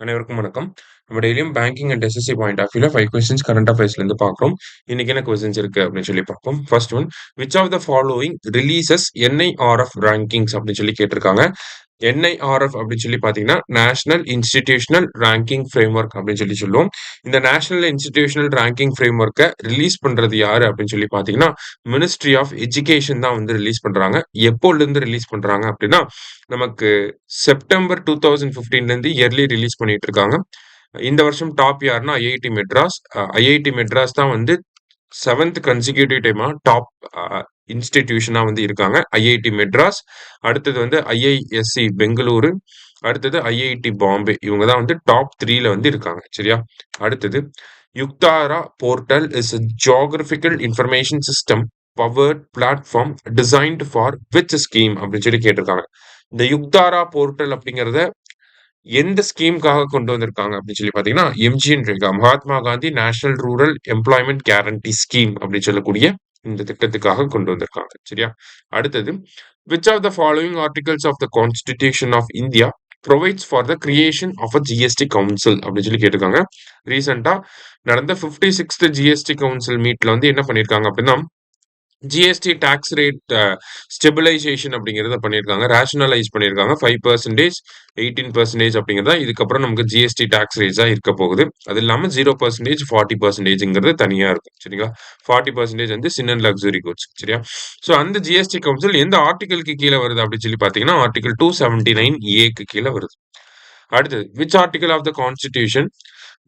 அனைவருக்கும் வணக்கம். நம்ம டெய்லியும் banking and SSC point of வியூல 5 கொஸ்டின்ஸ் கரண்ட் அஃபேர்ஸ்ல இருந்து பார்க்குறோம். இன்னைக்கு என்ன கொஸ்டின்ஸ் இருக்கு அப்படின்னு சொல்லி பார்ப்போம். First one, which of the following releases NIRF rankings அப்படின்னு சொல்லி கேட்டிருக்காங்க. என்ஐஆர்எஃப் அப்படின்னு சொல்லி பார்த்தீங்கன்னா நேஷனல் இன்ஸ்டிடியூஷனல் ரேங்கிங் ஃப்ரேம்வொர்க் அப்படின்னு சொல்லி சொல்லுவோம். இந்த நேஷனல் இன்ஸ்டிடியூஷனல் ரேங்கிங் ஃப்ரேம்வொர்க்கை ரிலீஸ் பண்றது யாரு அப்படின்னு சொல்லி பார்த்தீங்கன்னா மினிஸ்ட்ரி ஆஃப் எஜுகேஷன் தான் வந்து ரிலீஸ் பண்றாங்க. எப்போல இருந்து ரிலீஸ் பண்றாங்க அப்படின்னா நமக்கு செப்டம்பர் 2015 இருந்து இயர்லி ரிலீஸ் பண்ணிட்டு இருக்காங்க. இந்த வருஷம் டாப் யாருன்னா ஐஐடி மெட்ராஸ். ஐஐடி மெட்ராஸ் தான் வந்து 7th கன்சிக்யூட்டிவ் டைமா டாப் இன்ஸ்டிடியூஷனா வந்து இருக்காங்க. ஐஐடி மெட்ராஸ், அடுத்தது வந்து ஐஐஎஸ்சி பெங்களூரு, அடுத்தது ஐஐடி பாம்பே. இவங்க தான் வந்து டாப் 3ல வந்து இருக்காங்க. சரியா? அடுத்தது Yuktdhara portal is a geographical information system powered platform designed for which scheme அப்படின்னு சொல்லி கேட்டிருக்காங்க. இந்த யுக்தாரா போர்ட்டல் அப்படிங்கறத எந்த ஸ்கீம்காக கொண்டு வந்திருக்காங்க அப்படின்னு சொல்லி பாத்தீங்கன்னா MGNREGA, Mahatma Gandhi national rural employment guarantee scheme அப்படின்னு சொல்லக்கூடிய இந்த திட்டத்துக்காக கொண்டு வந்திருக்காங்க. சரியா? அடுத்தது, which of the following articles of the constitution of India provides for the creation of a GST council அப்படின்னு சொல்லி கேட்டிருக்காங்க. ரீசெண்டா நடந்த 56th ஜிஎஸ்டி கவுன்சில் மீட்ல வந்து என்ன பண்ணிருக்காங்க அப்படின்னா ஜிஎஸ்டி டாக்ஸ் ரேட் ஸ்டெபிலைசேஷன் அப்படிங்கிறத பண்ணியிருக்காங்க, ரேஷனலைஸ் பண்ணியிருக்காங்க. 5%, 18% அப்படிங்கிறதா இதுக்கப்புறம் நமக்கு ஜிஎஸ்டி டாக்ஸ் ரேட்ஸா இருக்க போகுது. அது இல்லாமல் 0%, 40%ங்கிறது தனியா இருக்கும். சரிங்களா? 40% வந்து சின் அண்ட் லக்ஸுரி குட்ஸ். சரியா? ஸோ அந்த ஜிஎஸ்டி கவுன்சில் எந்த ஆர்டிகலுக்கு கீழே வருது அப்படின்னு சொல்லி பார்த்தீங்கன்னா ஆர்டிகல் 279A கீழே வருது. அடுத்தது, which article of the constitution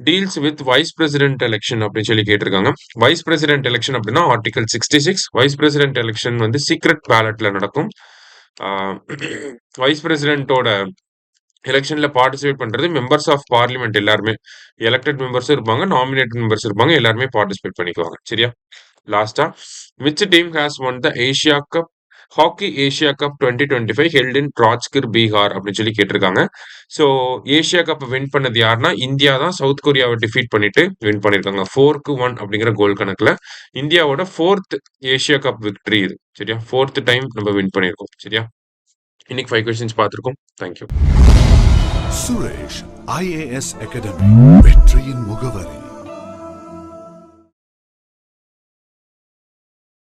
deals with vice president election அப்படின்னு சொல்லி கேட்டிருக்காங்க. வைஸ் பிரசிடென்ட் எலெக்ஷன் அப்படின்னா ஆர்டிகல் 66. வைஸ் பிரசிடென்ட் எலெக்ஷன் வந்து சீக்ரெட் பேலட்ல நடக்கும். வைஸ் பிரசிடென்ட்டோட எலெக்ஷன்ல பார்ட்டிசிபேட் பண்றது மெம்பர்ஸ் ஆஃப் பார்லிமெண்ட் எல்லாருமே, எலெக்டட் மெம்பர்ஸும் இருப்பாங்க, நாமினேட்டட் மெம்பர்ஸ் இருப்பாங்க, எல்லாருமே பார்ட்டிசிபேட் பண்ணிக்குவாங்க. சரியா? லாஸ்டா, which team has won the Asia cup hockey Asia cup 2025 held in Rajgir Bihar அப்படின்னு சொல்லி கேட்டிருக்காங்க. ஸோ ஏஷியா கப் வின் பண்ணது யாருன்னா இந்தியா தான் சவுத் கொரியாவை டிஃபீட் பண்ணிட்டு வின் பண்ணியிருக்காங்க 4-1 அப்படிங்கிற கோல் கணக்குல. இந்தியாவோட 4th ஏஷியா கப் விக்டரி இது. சரியா? 4th டைம் நம்ம வின் பண்ணியிருக்கோம். சரியா? இன்னைக்கு 5 கொஸ்டின்ஸ் பார்த்துருக்கோம். தேங்க்யூ. சுரேஷ் IAS அகாடமி வெற்றியின் முகவரி.